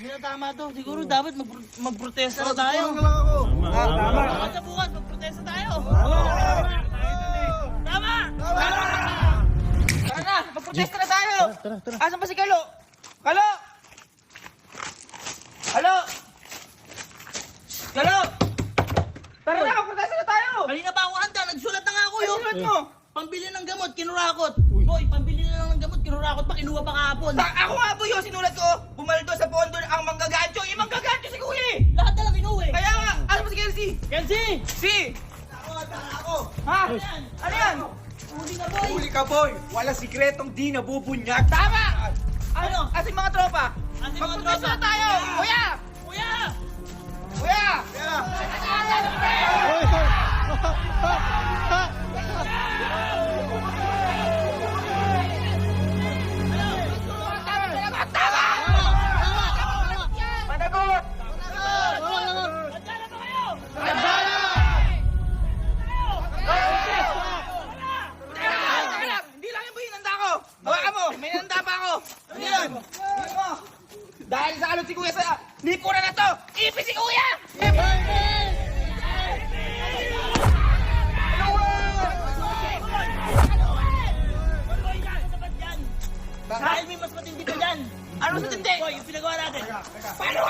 Hindi na tama to. Siguro dapat magprotesta na tayo. Tama. Bukas sa bukas, magprotesta tayo. Tama! Tama! Tara na, magprotesta na tayo. Asan ba si Kalo? Kalo! Kalo! Kalo! Tara na, magprotesta na tayo. Kanina pa ako handa, nagsulat na nga ako yun. Sulat mo? Pambili ng gamot, kinurakot. Boy, pambili na lang ng gamot, kinurakot pa, kinuha pa kahapon. Ako nga po yun, sinulat ko. Bumaldo sa pondo ang manggagancho. Yung manggagancho si Kuya eh. Lahat na lang kinuha eh. Kaya nga, ano ba si Kelsey? Kelsey! Si! Ako! Ha? Ano yan? Huli ka boy! Huli ka, boy! Walang sikretong di nabubunyag. Tama! Ano? Asing mga tropa! Ating mga Magprotesta tropa. na tayo! Kuya! Kuya! Kuya! Managot! Handa na ba kayo? Teka lang! Hindi lang yung boy, hinanda ko! Hawakan mo! May hinanda pa ako! Ano yan? Ano mo? Dahil sa alot si Kuya sa lipunan na to, ipis si Kuya! Dahil may mas matindi pa dyan. Ano sa tindi? Boy, yung pinagawa natin. Paano?